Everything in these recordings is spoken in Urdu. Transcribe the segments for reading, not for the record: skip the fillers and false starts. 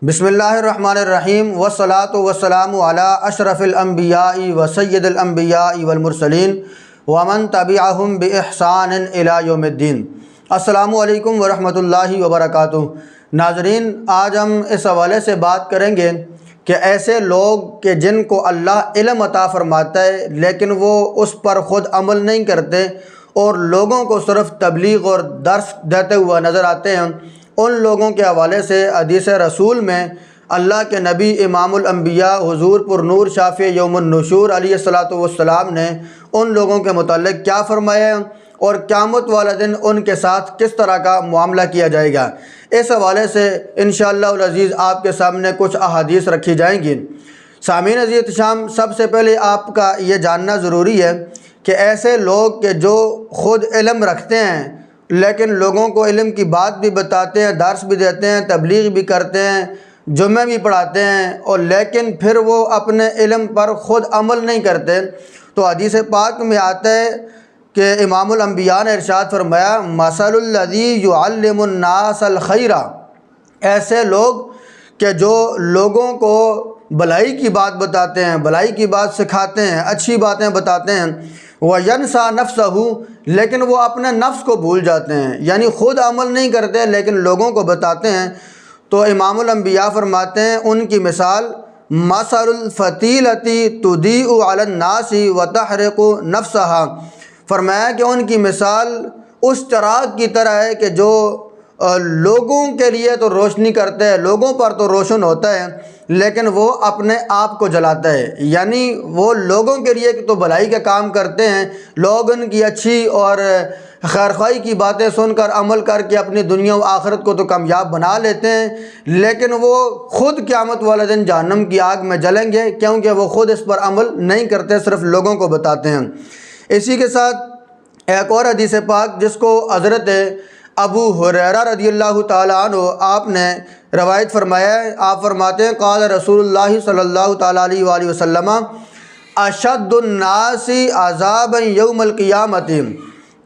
بسم اللہ الرحمن الرحیم والصلاة والسلام علی اشرف الانبیاء و سید الانبیاء والمرسلین ومن تبعہم باحسان الی یوم الدین۔ السلام علیکم ورحمۃ اللہ وبرکاتہ۔ ناظرین، آج ہم اس حوالے سے بات کریں گے کہ ایسے لوگ کہ جن کو اللہ علم عطا فرماتا ہے لیکن وہ اس پر خود عمل نہیں کرتے اور لوگوں کو صرف تبلیغ اور درس دیتے ہوئے نظر آتے ہیں، ان لوگوں کے حوالے سے حدیث رسول میں اللہ کے نبی امام الانبیاء حضور پر نور شافع یوم النشور علیہ الصلاۃ والسلام نے ان لوگوں کے متعلق کیا فرمایا ہے اور قیامت والا دن ان کے ساتھ کس طرح کا معاملہ کیا جائے گا، اس حوالے سے انشاءاللہ العزیز آپ کے سامنے کچھ احادیث رکھی جائیں گی۔ سامعین عزیز احترام، سب سے پہلے آپ کا یہ جاننا ضروری ہے کہ ایسے لوگ کہ جو خود علم رکھتے ہیں لیکن لوگوں کو علم کی بات بھی بتاتے ہیں، درس بھی دیتے ہیں، تبلیغ بھی کرتے ہیں، جمعے بھی پڑھاتے ہیں، اور لیکن پھر وہ اپنے علم پر خود عمل نہیں کرتے، تو حدیث پاک میں آتا ہے کہ امام الانبیاء نے ارشاد فرمایا مثل الذی یعلم الناس الخیر، ایسے لوگ کہ جو لوگوں کو بھلائی کی بات بتاتے ہیں، بھلائی کی بات سکھاتے ہیں، اچھی باتیں بتاتے ہیں، وَيَنْسَى نَفْسَهُ، لیکن وہ اپنے نفس کو بھول جاتے ہیں، یعنی خود عمل نہیں کرتے لیکن لوگوں کو بتاتے ہیں، تو امام الانبیاء فرماتے ہیں ان کی مثال مَثَلُ الْفَتِيلَةِ تُضِيءُ عَلَى النَّاسِ وَتَحْرِقُ نَفْسَهَا، فرمایا کہ ان کی مثال اس چراغ کی طرح ہے کہ جو لوگوں کے لیے تو روشنی کرتا ہے، لوگوں پر تو روشن ہوتا ہے لیکن وہ اپنے آپ کو جلاتا ہے، یعنی وہ لوگوں کے لیے تو بھلائی کا کام کرتے ہیں، لوگ ان کی اچھی اور خیرخواہی کی باتیں سن کر عمل کر کے اپنی دنیا و آخرت کو تو کامیاب بنا لیتے ہیں، لیکن وہ خود قیامت والے دن جہنم کی آگ میں جلیں گے کیونکہ وہ خود اس پر عمل نہیں کرتے، صرف لوگوں کو بتاتے ہیں۔ اسی کے ساتھ ایک اور حدیث پاک جس کو حضرت ابو ہریرہ رضی اللہ تعالیٰ عنہ آپ نے روایت فرمایا ہے، آپ فرماتے ہیں قال رسول اللہ صلی اللہ تعالیٰ علیہ وآلہ وسلم اشد الناس عذابا یوم القیامت،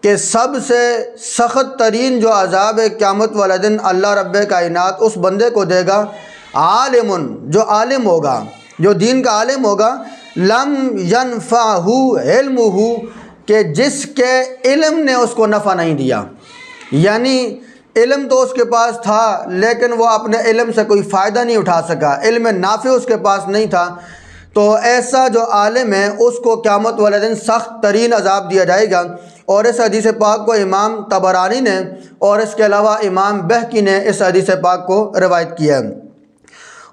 کہ سب سے سخت ترین جو عذاب قیامت والا دن اللہ رب کائنات اس بندے کو دے گا، عالم، جو عالم ہوگا، جو دین کا عالم ہوگا، لم ینفعہ علمہ، کہ جس کے علم نے اس کو نفع نہیں دیا، یعنی علم تو اس کے پاس تھا لیکن وہ اپنے علم سے کوئی فائدہ نہیں اٹھا سکا، علم نافع اس کے پاس نہیں تھا، تو ایسا جو عالم ہے اس کو قیامت والے دن سخت ترین عذاب دیا جائے گا۔ اور اس حدیث پاک کو امام طبرانی نے اور اس کے علاوہ امام بہقی نے اس حدیث پاک کو روایت کیا ہے۔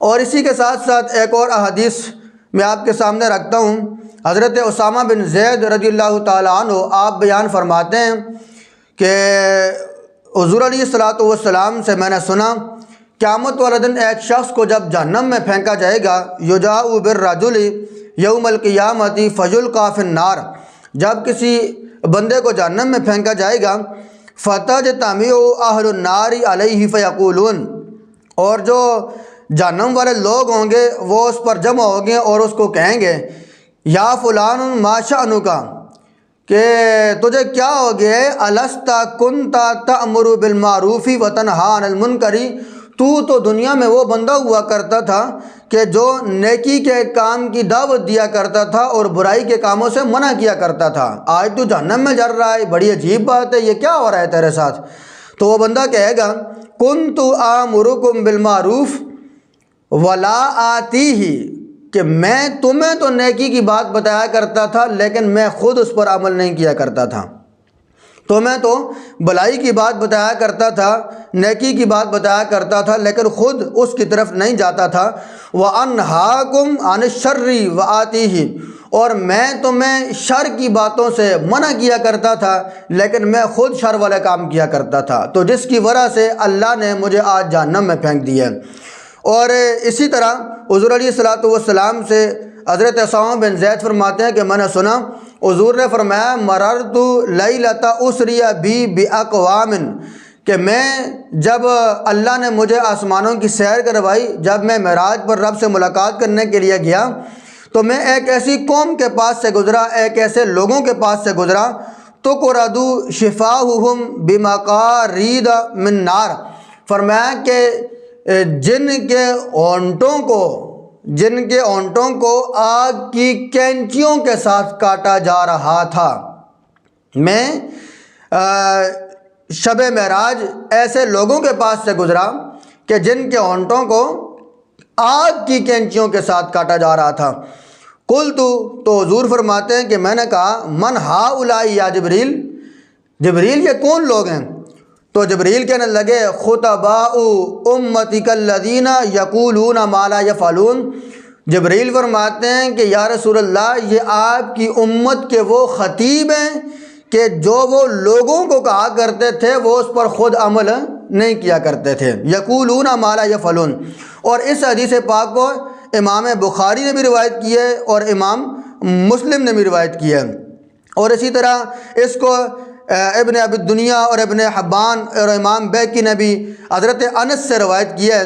اور اسی کے ساتھ ساتھ ایک اور احادیث میں آپ کے سامنے رکھتا ہوں، حضرت اسامہ بن زید رضی اللہ تعالیٰ عنہ آپ بیان فرماتے ہیں کہ حضور علیہ الصلاۃ والسلام سے میں نے سنا قیامت والا دن ایک شخص کو جب جہنم میں پھینکا جائے گا، یجاء بالرجل یوم القیامت فیلقی فی النار، جب کسی بندے کو جہنم میں پھینکا جائے گا، فتجتمع اہل النار علیہ فیقولون، اور جو جہنم والے لوگ ہوں گے وہ اس پر جمع ہوں گے اور اس کو کہیں گے یا فلان ما شأنک، کہ تجھے کیا ہو گیا ہے، الست کنت تأمر بالمعروف وتنہی عن المنکر، تو دنیا میں وہ بندہ ہوا کرتا تھا کہ جو نیکی کے کام کی دعوت دیا کرتا تھا اور برائی کے کاموں سے منع کیا کرتا تھا، آج تو جہنم میں جل رہا ہے، بڑی عجیب بات ہے، یہ کیا ہو رہا ہے تیرے ساتھ؟ تو وہ بندہ کہے گا کنت آمرکم بالمعروف ولا آتیہ، کہ میں تمہیں تو نیکی کی بات بتایا کرتا تھا لیکن میں خود اس پر عمل نہیں کیا کرتا تھا، تمہیں تو بھلائی کی بات بتایا کرتا تھا، نیکی کی بات بتایا کرتا تھا لیکن خود اس کی طرف نہیں جاتا تھا، وَأَنْهَاكُمْ عَنِ الشَّرِّ وَآتِيهِ، اور میں تمہیں شر کی باتوں سے منع کیا کرتا تھا لیکن میں خود شر والے کام کیا کرتا تھا، تو جس کی وجہ سے اللہ نے مجھے آج جہنم میں پھینک دیا۔ اور اسی طرح حضور علیہ الصلاۃ والسلام سے حضرت اسامہ بن زید فرماتے ہیں کہ میں نے سنا حضور نے فرمایا مررت لیلۃ اسری بی باقوام، کہ میں جب اللہ نے مجھے آسمانوں کی سیر کروائی، جب میں معراج پر رب سے ملاقات کرنے کے لیے گیا تو میں ایک ایسی قوم کے پاس سے گزرا، ایک ایسے لوگوں کے پاس سے گزرا، تقرض شفاہہم بمقارید من نار، فرمایا کہ جن کے اونٹوں کو آگ کی کینچیوں کے ساتھ کاٹا جا رہا تھا۔ میں شب معراج ایسے لوگوں کے پاس سے گزرا کہ جن کے اونٹوں کو آگ کی کینچیوں کے ساتھ کاٹا جا رہا تھا۔ قلت، تو حضور فرماتے ہیں کہ میں نے کہا من ہؤلاء یا جبریل، جبریل یہ کون لوگ ہیں؟ تو جبریل کہنے لگے خطباء امتک الذین یقولون ما لا یفعلون۔ جبریل فرماتے ہیں کہ یا رسول اللہ، یہ آپ کی امت کے وہ خطیب ہیں کہ جو وہ لوگوں کو کہا کرتے تھے وہ اس پر خود عمل نہیں کیا کرتے تھے۔ یقولون ما لا یفعلون۔ اور اس حدیث پاک کو امام بخاری نے بھی روایت کی ہے اور امام مسلم نے بھی روایت کی ہے، اور اسی طرح اس کو ابن ابی الدنیا اور ابن حبان اور امام بیہقی نے بھی حضرت انس سے روایت کی ہے،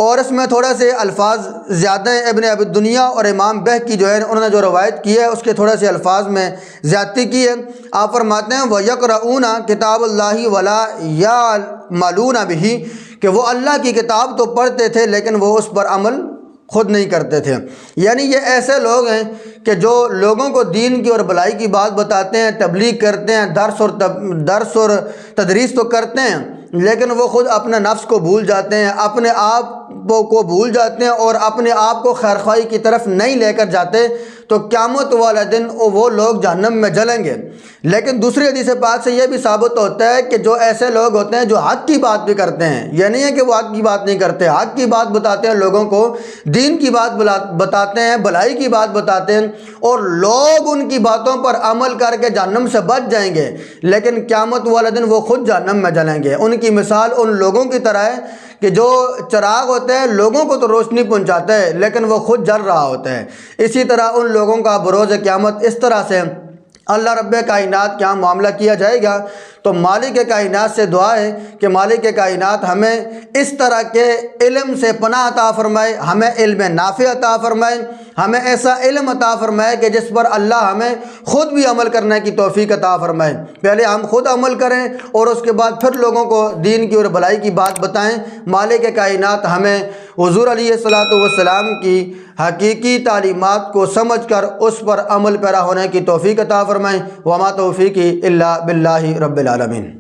اور اس میں تھوڑا سے الفاظ زیادہ ہیں۔ ابن ابی الدنیا اور امام بیہقی جو ہے انہوں نے جو روایت کی ہے اس کے تھوڑے سے الفاظ میں زیادتی کی ہے۔ آپ فرماتے ہیں وَيَقْرَؤُونَ کتاب اللہ وَلَا يَعْمَلُونَ بِهِ، کہ وہ اللہ کی کتاب تو پڑھتے تھے لیکن وہ اس پر عمل خود نہیں کرتے تھے۔ یعنی یہ ایسے لوگ ہیں کہ جو لوگوں کو دین کی اور بھلائی کی بات بتاتے ہیں، تبلیغ کرتے ہیں، درس اور تدریس تو کرتے ہیں، لیکن وہ خود اپنے نفس کو بھول جاتے ہیں، اپنے آپ کو بھول جاتے ہیں اور اپنے آپ کو خیرخواہی کی طرف نہیں لے کر جاتے، تو قیامت والا دن وہ لوگ جہنم میں جلیں گے۔ لیکن دوسری حدیث پاک سے یہ بھی ثابت ہوتا ہے کہ جو ایسے لوگ ہوتے ہیں جو حق کی بات بھی کرتے ہیں، یہ نہیں ہے کہ وہ حق کی بات نہیں کرتے، حق کی بات بتاتے ہیں لوگوں کو، دین کی بات بتاتے ہیں، بھلائی کی بات بتاتے ہیں، اور لوگ ان کی باتوں پر عمل کر کے جہنم سے بچ جائیں گے، لیکن قیامت والا دن وہ خود جہنم میں جلیں گے۔ ان کی مثال ان لوگوں کی طرح ہے کہ جو چراغ ہوتا ہے لوگوں کو تو روشنی پہنچاتا ہے لیکن وہ خود جل رہا ہوتا ہے۔ اسی طرح ان لوگوں کا بروز قیامت اس طرح سے اللہ رب کائنات کے ہاں معاملہ کیا جائے گا۔ تو مالک کائنات سے دعا ہے کہ مالک کائنات ہمیں اس طرح کے علم سے پناہ عطا فرمائے، ہمیں علم نافع عطا فرمائے، ہمیں ایسا علم عطا فرمائے کہ جس پر اللہ ہمیں خود بھی عمل کرنے کی توفیق عطا فرمائے۔ پہلے ہم خود عمل کریں اور اس کے بعد پھر لوگوں کو دین کی اور بھلائی کی بات بتائیں۔ مالک کائنات ہمیں حضور علیہ السلام کی حقیقی تعلیمات کو سمجھ کر اس پر عمل پیرا ہونے کی توفیق عطا فرمائیں۔ وما توفیقی الا باللہ رب العالمین۔